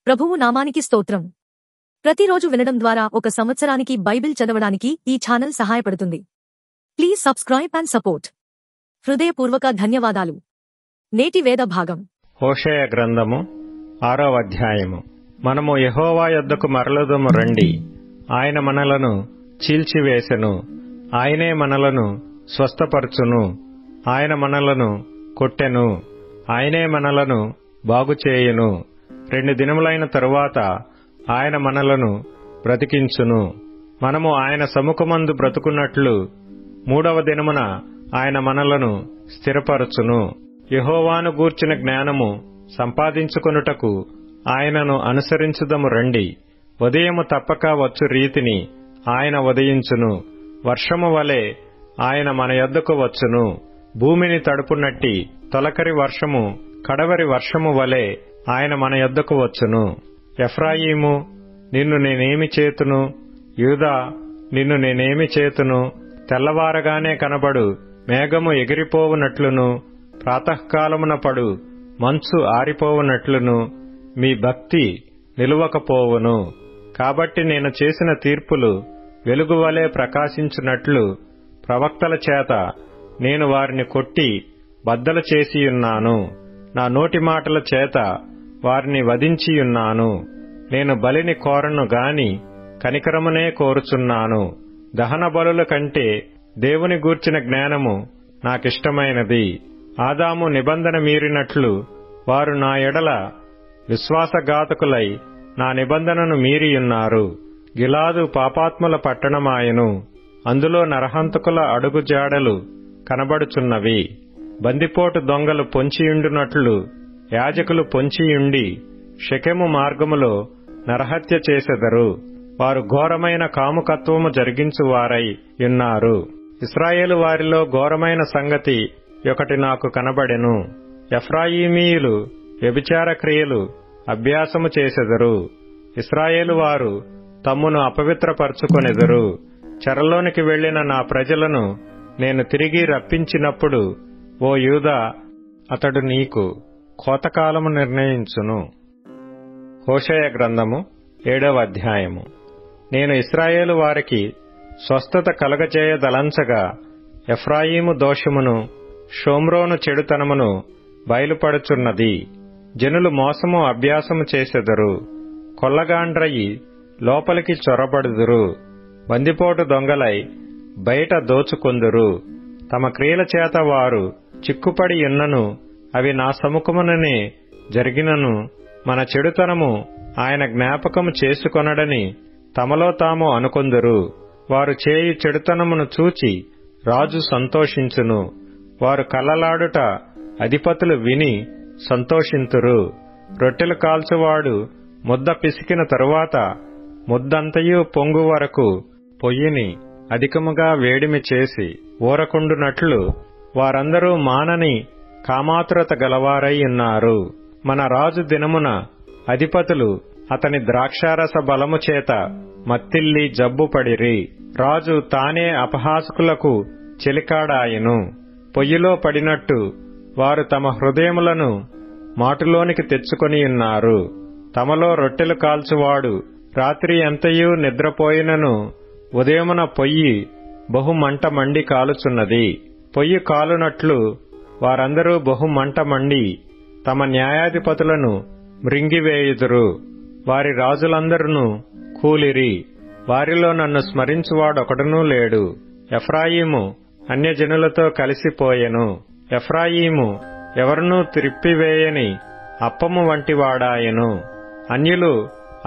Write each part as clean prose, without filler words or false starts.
ప్రభువు నామానికి స్తోత్రం. ప్రతిరోజు వినడం ద్వారా ఒక సంవత్సరానికి బైబిల్ చదవడానికి ఈ ఛానల్ సహాయపడుతుంది. Please subscribe and support. హృదయపూర్వక ధన్యవాదాలు. నేటి వేద భాగం హోషేయ గ్రంథము 6వ అధ్యాయము. మనము యెహోవా యొద్దకు మరలుదము రండి. ఆయన మనలను చీల్చివేసెను, ఆయనే మనలను స్వస్థపరచును. ఆయన మనలను కొట్టెను, ఆయనే మనలను బాగుచేయును. 2 దినములైన తరువాత ఆయన మనలను బ్రతికించును. మనము ఆయన సముఖమందు బ్రతుకున్నట్లు 3వ దినమున ఆయన మనలను స్థిరపరచును. యెహోవాను గూర్చిన జ్ఞానము సంపాదించుకొనుటకు ఆయనను అనుసరించుదము రండి. ఉదయము తప్పక వచ్చు రీతిని ఆయన ఉదయించును. వర్షము వలె ఆయన మన యొద్దకు వచ్చును. భూమిని తడుపునట్టి తొలకరి వర్షము కడవరి వర్షము వలె ఆయన మన యొద్దకు వచ్చును. ఎఫ్రాయిము, నిన్ను నేనేమి చేతును? యూదా, నిన్ను నేనేమి చేతును? తెల్లవారగానే కనబడు మేఘము ఎగిరిపోవునట్లును, ప్రాతఃకాలమున పడు మంచు ఆరిపోవునట్లును మీ భక్తి నిలువకపోవును. కాబట్టి నేను చేసిన తీర్పులు వెలుగువలే ప్రకాశించునట్లు ప్రవక్తల చేత నేను వారిని కొట్టి బద్దలు చేసియున్నాను. నా నోటి మాటల చేత వారిని వధించియున్నాను. నేను బలిని కోరను గాని కనికరమునే కోరుచున్నాను. దహన బలుల కంటే దేవుని గూర్చిన జ్ఞానము నాకిష్టమైనది. ఆదాము నిబంధన మీరినట్లు వారు నా ఎడల విశ్వాసఘాతకులై నా నిబంధనను మీరియున్నారు. గిలాదు పాపాత్ముల పట్టణమాయెను, అందులో నరహంతకుల అడుగుజాడలు కనబడుచున్నవి. బందిపోటు దొంగలు పొంచియుండునట్లు యాజకులు పొంచియుండి షెకెము మార్గములో నరహత్య చేసెదరు. వారు ఘోరమైన కాముకత్వము జరిగించువారై యున్నారు. ఇశ్రాయేలు వారిలో ఘోరమైన సంగతి ఒకటి నాకు కనబడెను. ఎఫ్రాయిమీయులు వ్యభిచార క్రియలు అభ్యాసము చేసెదరు. ఇశ్రాయేలు వారు తమ్మును అపవిత్రపరచుకొనెదరు. చెరలోనికి వెళ్లిన నా ప్రజలను నేను తిరిగి రప్పించినప్పుడు, ఓ యూదా, అతడు నీకు కోతకాలము నిర్ణయించును. హోషేయ గ్రంథము 7వ అధ్యాయము. నేను ఇశ్రాయేలు వారికి స్వస్థత కలగజేయదలంచగా ఎఫ్రాయిము దోషమును షోమ్రోను చెడుతనమును బయలుపడుచున్నది. జనులు మోసము అభ్యాసము చేసెదరు. కొల్లగాండ్రయి లోపలికి చొరబడుదురు. బందిపోటు దొంగలై బయట దోచుకొందురు. తమ క్రియల చేత వారు చిక్కుపడి ఉన్నను అవి నా సముఖముననే జరిగినను మన చెడుతనము ఆయన జ్ఞాపకము చేసుకొనడని తమలో తాము అనుకొందురు. వారు చేయు చెడుతనమును చూచి రాజు సంతోషించును. వారు కల్లలాడుట అధిపతులు విని సంతోషింతురు. రొట్టెలు కాల్చువాడు ముద్ద పిసికిన తరువాత ముద్దంతయు పొంగు వరకు పొయ్యిని అధికముగా వేడిమి చేసి ఊరకుండునట్లు వారందరూ మానని కామాతురత గలవారై ఉన్నారు. మన రాజు దినమున అధిపతులు అతని ద్రాక్షారస బలము చేత మత్తిల్లి జబ్బుపడిరి. రాజు తానే అపహాసకులకు చెలికాడాయెను. పొయ్యిలో పడినట్టు వారు తమ హృదయములను మాటులోనికి తెచ్చుకొనియున్నారు. తమలో రొట్టెలు కాల్చువాడు రాత్రి ఎంతయూ నిద్రపోయినను ఉదయమున పొయ్యి బహుమంట మండి కాలుచున్నది. పొయ్యి కాలునట్లు వారందరూ బహుమంట మండి తమ న్యాయాధిపతులను మృంగివేయుదురు. వారి రాజులందరూ కూలిరి. వారిలో నన్ను స్మరించువాడొకడునూ లేడు. ఎఫ్రాయిము అన్యజనులతో కలిసిపోయెను. ఎఫ్రాయిము ఎవరినూ త్రిప్పివేయని అప్పము వంటివాడాయెను. అన్యులు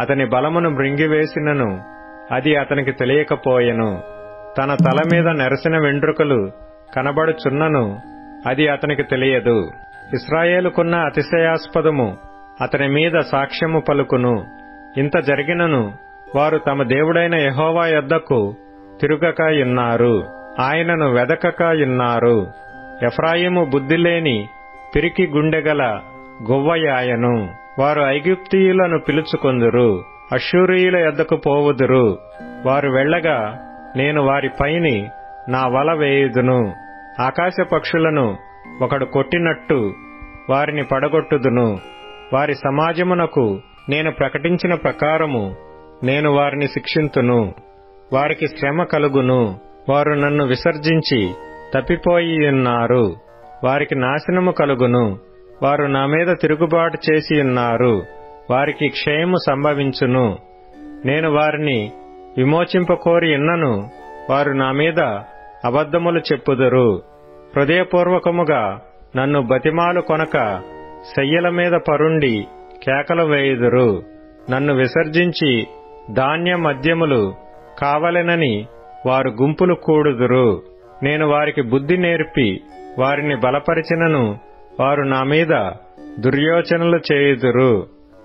అతని బలమును మృంగివేసినను అది అతనికి తెలియకపోయెను. తన తల మీద నెరసిన వెండ్రుకలు కనబడుచున్నను అది అతనికి తెలియదు. ఇశ్రాయేలుకున్న అతిశయాస్పదము అతని మీద సాక్ష్యము పలుకును. ఇంత జరిగినను వారు తమ దేవుడైన యెహోవా యొద్దకు తిరుగక యున్నారు, ఆయనను వెదకక యున్నారు. ఎఫ్రాయిము బుద్ధిలేని పిరికి గుండెగల గొవ్వయాయను. వారు ఐగుప్తీయులను పిలుచుకొందురు, అష్షూరీయుల యొద్దకు పోవుదురు. వారు వెళ్ళగా నేను వారి పైని నా వల వేయుదును. ఆకాశ పక్షులను ఒకడు కొట్టినట్టు వారిని పడగొట్టుదును. వారి సమాజమునకు నేను ప్రకటించిన ప్రకారము నేను వారిని శిక్షింతును. వారికి శ్రమ కలుగును. వారు నన్ను విసర్జించి తప్పిపోయి ఉన్నారు. వారికి నాశనము కలుగును. వారు నా మీద తిరుగుబాటు చేసి ఉన్నారు. వారికి క్షయము సంభవించును. నేను వారిని విమోచింపకోరి ఉన్నను. వారు నా మీద అబద్ధములు చెప్పుదురు. హృదయపూర్వకముగా నన్ను బతిమాలు కొనక శయ్యల మీద పరుండి కేకలు వేయుదురు. నన్ను విసర్జించి ధాన్య మద్యములు కావలెనని వారు గుంపులు కూడుదురు. నేను వారికి బుద్ధి నేర్పి వారిని బలపరిచినను వారు నా మీద దుర్యోచనలు చేయుదురు.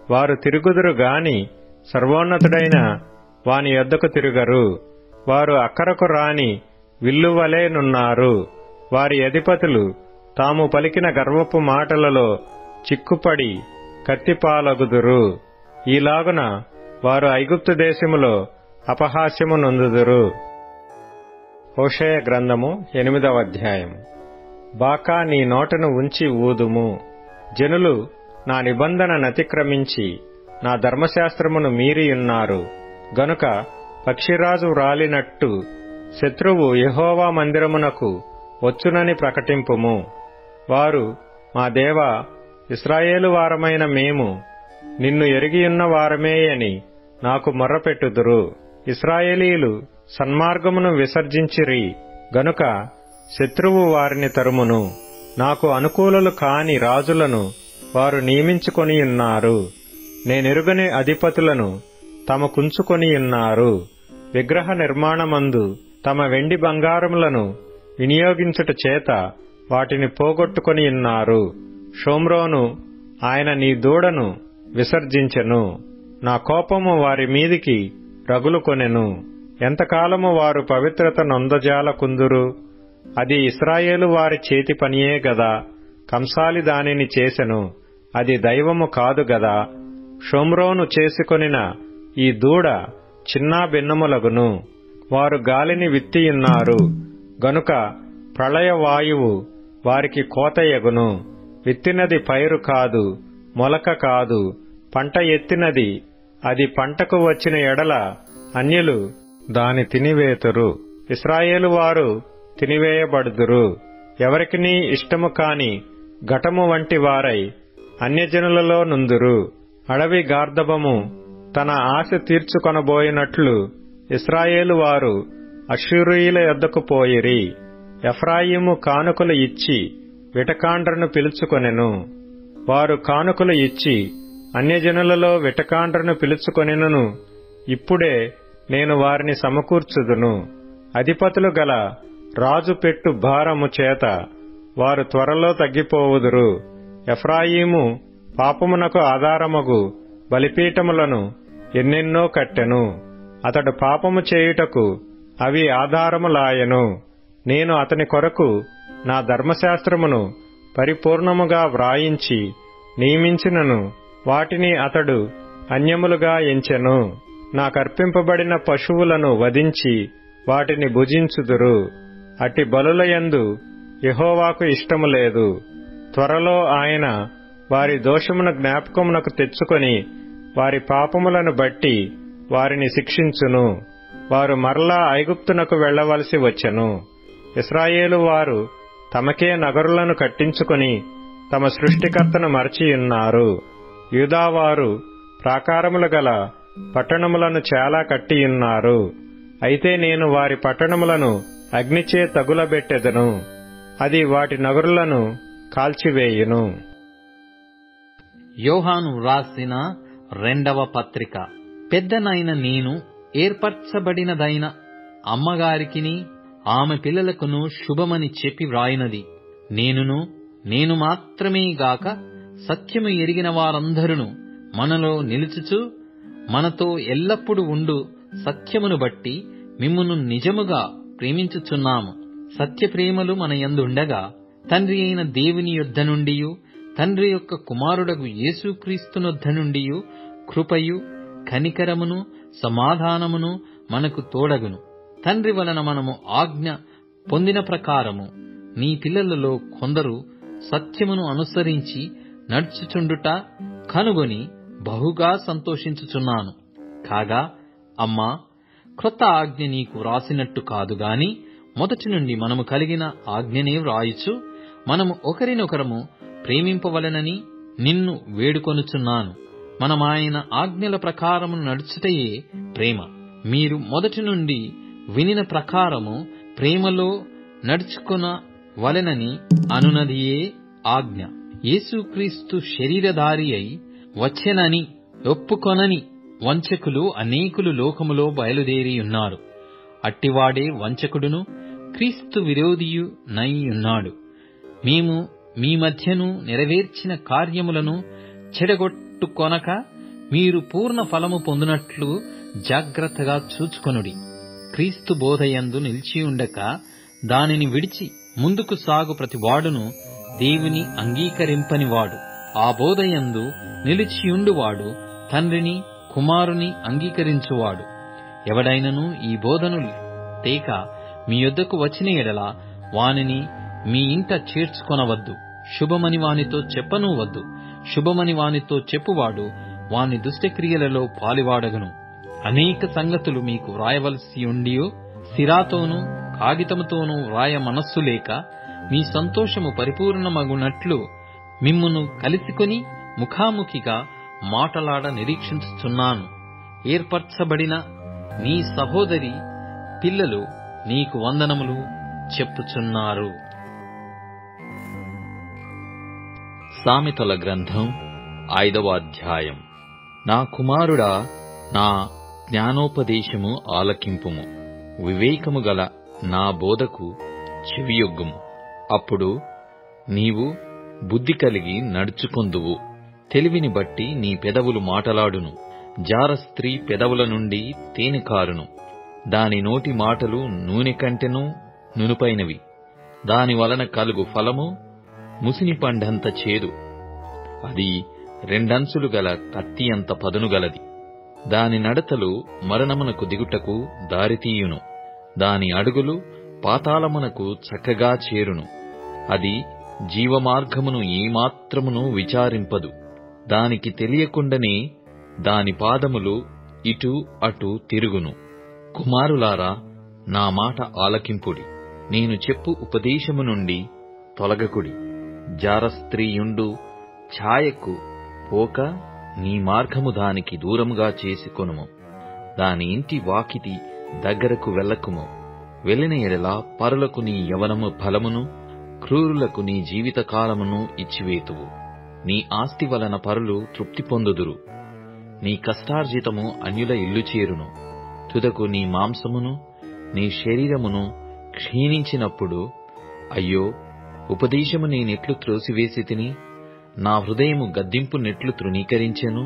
వారు తిరుగుదురు గాని సర్వోన్నతుడైన వాని యొద్దకు తిరుగరు. వారు అక్కరకు రాని విల్లువలేనున్నారు. వారి అధిపతులు తాము పలికిన గర్వపు మాటలలో చిక్కుపడి కత్తిపాలగుదురు. ఈలాగున వారు ఐగుప్తు దేశములో అపహాస్యము నొందుదురు. హోషేయ గ్రంథము 8వ అధ్యాయము. బాకా నీ నోటను ఉంచి ఊదుము. జనులు నా నిబంధన నతిక్రమించి నా ధర్మశాస్త్రమును మీరియున్నారు గనుక పక్షిరాజు వ్రాలినట్టు శత్రువు యెహోవా మందిరమునకు వచ్చునని ప్రకటింపుము. వారు, మా దేవా, ఇశ్రాయేలు వారమైన మేము నిన్ను ఎరిగియున్న వారమే అని నాకు మొర్రపెట్టుదురు. ఇశ్రాయేలీయులు సన్మార్గమును విసర్జించిరి గనుక శత్రువు వారిని తరుమును. నాకు అనుకూలులు కాని రాజులను వారు నియమించుకొనియున్నారు. నేనెరుగని అధిపతులను తమకుంచుకొనియున్నారు. విగ్రహ నిర్మాణమందు తమ వెండి బంగారములను వినియోగించుట చేత వాటిని పోగొట్టుకొనియున్నారు. షోమ్రోను, ఆయన నీ దూడను విసర్జించెను. నా కోపము వారి మీదికి రగులుకొనెను. ఎంతకాలము వారు పవిత్రత నొందజాలకుందురు? అది ఇశ్రాయేలు వారి చేతి పనియే గదా. కంసాలి దానిని చేసెను, అది దైవము కాదు గదా. షోమ్రోను చేసుకొనిన ఈ దూడ చిన్నా భిన్నములగును. వారు గాలిని విత్తియున్నారు గనుక ప్రళయ వాయువు వారికి కోతయగును. విత్తినది పైరు కాదు, మొలక కాదు, పంట ఎత్తినది. అది పంటకు వచ్చిన ఎడల అన్యులు దాని తినివేతురు. ఇశ్రాయేలు వారు తినివేయబడుదురు. ఎవరికినీ ఇష్టము కాని ఘటము వంటి వారై అన్యజనులలో నుందురు. అడవి గార్ధబము తన ఆశ తీర్చుకొనబోయినట్లు ఇశ్రాయేలు వారు అష్షూరీయుల యొద్దకు పోయిరి. ఎఫ్రాయిము కానుకలు ఇచ్చి విటకాండ్రను పిలుచుకొనెను. వారు కానుకలు ఇచ్చి అన్యజనులలో విటకాండ్రను పిలుచుకొనెను. ఇప్పుడే నేను వారిని సమకూర్చుదును. అధిపతులు గల రాజు పెట్టు భారము చేత వారు త్వరలో తగ్గిపోవుదురు. ఎఫ్రాయిము పాపమునకు ఆధారమగు బలిపీఠములను ఎన్నెన్నో కట్టెను. అతడు పాపము చేయుటకు అవి ఆధారములాయెను. నేను అతని కొరకు నా ధర్మశాస్త్రమును పరిపూర్ణముగా వ్రాయించి నియమించినను వాటిని అతడు అన్యములుగా ఎంచెను. నాకర్పింపబడిన పశువులను వధించి వాటిని భుజించుదురు. అట్టి బలులయందు యెహోవాకు ఇష్టము లేదు. త్వరలో ఆయన వారి దోషమును జ్ఞాపకమునకు తెచ్చుకొని వారి పాపములను బట్టి వారిని శిక్షించును. వారు మరలా ఐగుప్తునకు వెళ్లవలసి వచ్చెను. ఇశ్రాయేలు వారు తమకే నగరులను కట్టించుకొని తమ సృష్టికర్తను మరచియున్నారు. యూదావారు ప్రాకారములు గల పట్టణములను చాలా కట్టియున్నారు. అయితే నేను వారి పట్టణములను అగ్నిచే తగులబెట్టెదను. అది వాటి నగరులను కాల్చివేయును. యోహాను వ్రాసిన 2వ పత్రిక. పెద్దనైన నేను ఏర్పరచబడినదైన అమ్మగారికిని ఆమె పిల్లలకును శుభమని చెప్పి వ్రాయినది నేను మాత్రమే గాక సత్యము ఎరిగిన వారందరూ మనలో నిలుచుచు మనతో ఎల్లప్పుడూ ఉండు సత్యమును బట్టి మిమ్మును నిజముగా ప్రేమించుచున్నాము. సత్యప్రేమలు మన యందుండగా తండ్రి అయిన దేవుని యొద్ద నుండియు తండ్రి యొక్క కుమారుడగు యేసుక్రీస్తునొద్ద నుండియు కృపయు కనికరమును సమాధానమును మనకు తోడగును. తండ్రి వలన మనము ఆజ్ఞ పొందిన ప్రకారము నీ పిల్లలలో కొందరు సత్యమును అనుసరించి నడుచుచుండుట కనుగొని బహుగా సంతోషించుచున్నాను. కాగా అమ్మా, క్రొత్త ఆజ్ఞ నీకు వ్రాసినట్టు కాదు గాని మొదటి నుండి మనము కలిగిన ఆజ్ఞనే వ్రాయుచు మనము ఒకరినొకరము ప్రేమింపవలెనని నిన్ను వేడుకొనుచున్నాను. మనమాయన ఆజ్ఞల ప్రకారము నడుచుటయే ప్రేమ. మీరు మొదటి నుండి వినిన ప్రకారము ప్రేమలో నడుచుకొన వలెనని అనునదియే ఆజ్ఞ. యేసుక్రీస్తు శరీరధారి అయి వచ్చెనని ఒప్పుకొనని వంచకులు అనేకులు లోకములో బయలుదేరియున్నారు. అట్టివాడే వంచకుడును క్రీస్తు విరోధియు నై ఉన్నాడు. మేము మీ మధ్యను నెరవేర్చిన కార్యములను చెడగొట్టుకొనక మీరు పూర్ణ ఫలము పొందునట్లు జాగ్రత్తగా చూచుకొనుడి. క్రీస్తు బోధయందు నిలిచియుండక దానిని విడిచి ముందుకు సాగు ప్రతివాడును దేవుని అంగీకరింపనివాడు. ఆ బోధయందు నిలిచియుండువాడు తండ్రిని కుమారుని అంగీకరించువాడు. ఎవడైనను ఈ బోధను తేక మీ యొద్దకు వచ్చిన ఎడల వానిని మీ ఇంట చేర్చుకొనవద్దు. శుభమని వానితో చెప్పనూ వద్దు. శుభమని వానితో చెప్పువాడు వాని దుష్టక్రియలలో పాలివాడగను. అనేక సంగతులు మీకు వ్రాయవలసి ఉండియో సిరాతోనూ కాగితముతోనూ వ్రాయ మనస్సు లేక మీ సంతోషము పరిపూర్ణమగునట్లు మిమ్మును కలిసికొని ముఖాముఖిగా మాటలాడ నిరీక్షించుచున్నాను. ఏర్పరచబడిన నీ సహోదరి పిల్లలు నీకు వందనములు చెప్పుచున్నారు. సామెతల గ్రంథం 5వ అధ్యాయం. నా కుమారుడా, నా జ్ఞానోపదేశము ఆలకింపుము, వివేకము గల నా బోధకు చెవియొగ్గుము. అప్పుడు నీవు బుద్ధి కలిగి నడుచుకొందువు. తెలివిని బట్టి నీ పెదవులు మాటలాడును. జార స్త్రీ పెదవుల నుండి తేనె కారును. దాని నోటి మాటలు నూనె కంటెను నునుపైనవి. దాని వలన కలుగు ఫలము ముసిని పండంత చేదు. అది రెండంచులు గల కత్తి అంత పదునుగలది. దాని నడతలు మరణమునకు దిగుటకు దారితీయును. దాని అడుగులు పాతాళమునకు చక్కగా చేరును. అది జీవమార్గమును ఏమాత్రమును విచారింపదు. దానికి తెలియకుండానే దాని పాదములు ఇటు అటు తిరుగును. కుమారులారా, నా మాట ఆలకింపుడి. నేను చెప్పు ఉపదేశము నుండి తొలగకుడి. జారస్త్రీయుండు ఛాయకు పోక నీ మార్గము దానికి దూరముగా చేసుకొనుము. దాని ఇంటి వాకిటి దగ్గరకు వెళ్ళకుము. వెళ్ళిన ఎడల పరులకు నీ యవనము ఫలమును, క్రూరులకు నీ జీవితకాలమును ఇచ్చివేతువు. నీ ఆస్తి వలన పరులు తృప్తి పొందుదురు. నీ కష్టార్జితము అన్యుల ఇల్లు చేరును. తుదకు నీ మాంసమును నీ శరీరమును క్షీణించినప్పుడు, అయ్యో, ఉపదేశము నేనెట్లు త్రోసివేసి తిని, నా హృదయము గద్దింపు నెట్లు తృణీకరించెను.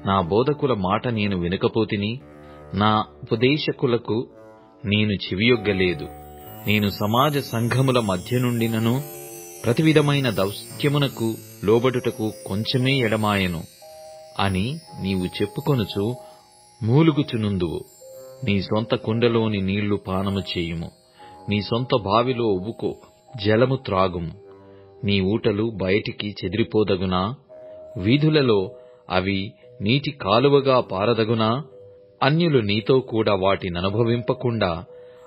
నా బోధకుల మాట నేను వినకపోతిని, నా ఉపదేశకులకు నేను చెవియొగ్గలేదు. నేను సమాజ సంఘముల మధ్య నుండినను ప్రతి విధమైన దౌత్యమునకు లోబడుటకు కొంచెమే ఎడమాయెను అని నీవు చెప్పుకొనుచు మూలుగుచునుందువు. నీ సొంత కుండలోని నీళ్లు పానము చేయుము. నీ సొంత బావిలో ఉవ్వుకో, జలము త్రాగుము. నీ ఊటలు బయటికి చెదిరిపోదగునా? వీధులలో అవి నీటి కాలువగా పారదగునా? అన్యులు నీతో కూడా వాటిననుభవింపకుండా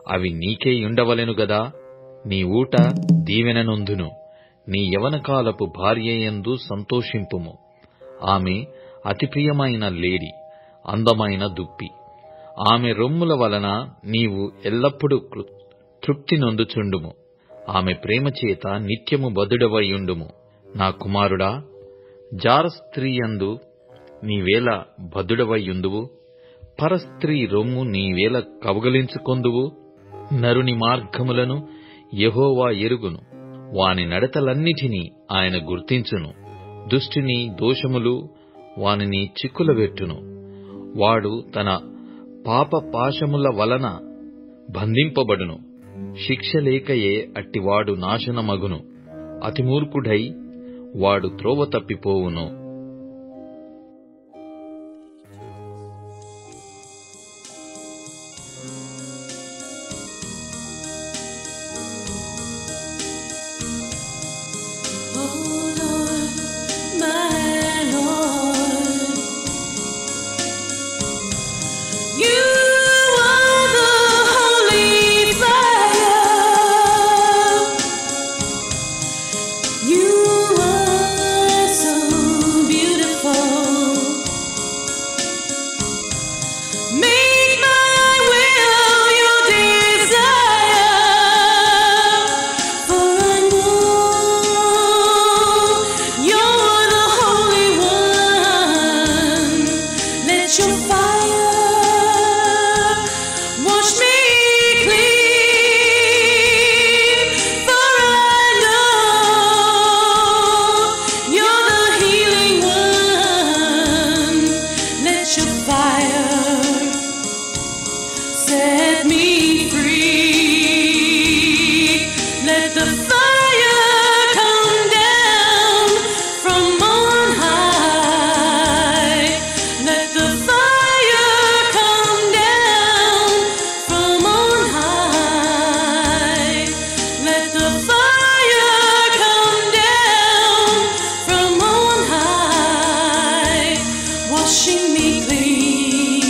అవి నీకే ఉండవలెను గదా. నీ ఊట దీవెననొందును. నీ యవనకాలపు భార్యయందు సంతోషింపుము. ఆమె అతి ప్రియమైన లేడి, అందమైన దుప్పి. ఆమె రొమ్ముల వలన నీవు ఎల్లప్పుడూ తృప్తి నొందుచుండుము. ఆమె ప్రేమచేత నిత్యము బద్ధుడవైయుండుము. నా కుమారుడా, జారస్త్రీయందు నీవేళ బద్ధుడవైయుందువు? పరస్త్రీ రొమ్ము నీవేళ కౌగలించుకొందువు? నరుని మార్గములను యెహోవా ఎరుగును. వాని నడతలన్నిటినీ ఆయన గుర్తించును. దుష్టుని దోషములు వానిని చిక్కులబెట్టును. వాడు తన పాప పాశముల వలన బంధింపబడును. శిక్ష లేకయే అట్టివాడు నాశనమగును. అతిమూర్ఖుడై వాడు త్రోవ తప్పిపోవును. My Lord, You are the holy fire. You are so beautiful. Make my will your desire. For I know you're the Holy One. Let your fire wash me clean. For I know you're the healing one. Let your fire set me free. Let the fire come down from on high. Let the fire come down from on high. Let the fire come down from on high, washing me clean.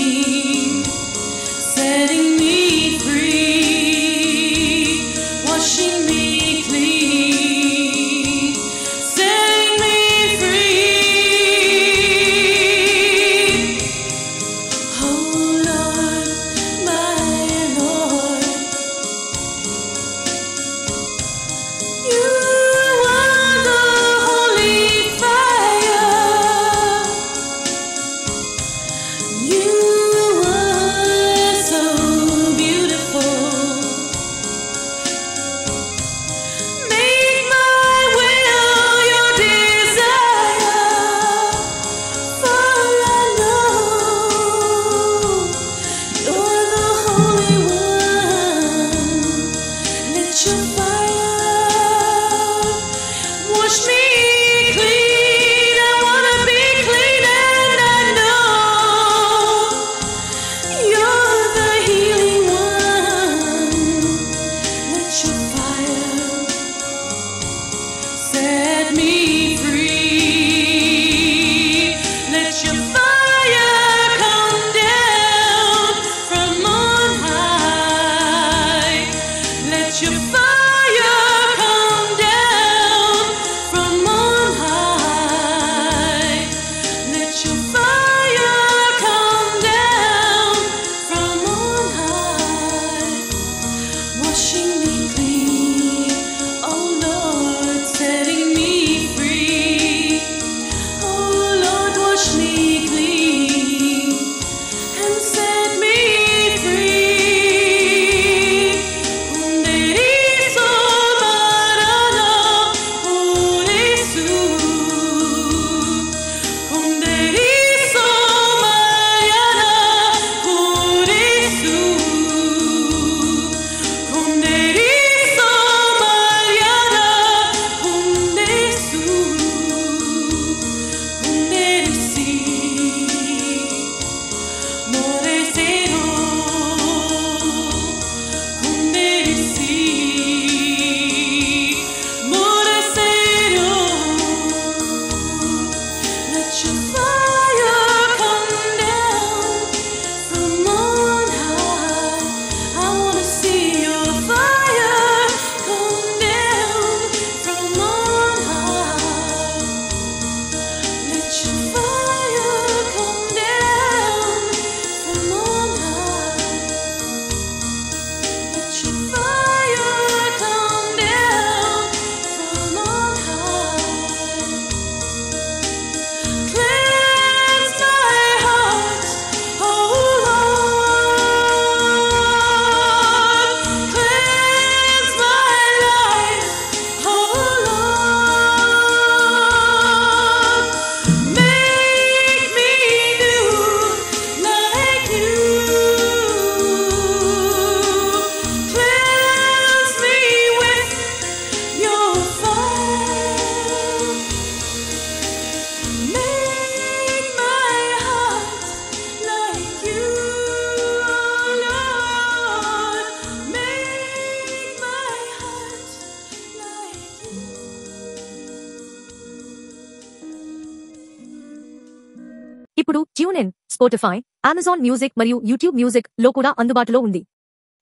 TuneIn, Spotify, Amazon Music మరియు YouTube Music లో కూడా అందుబాటులో ఉంది.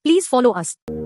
Please follow us.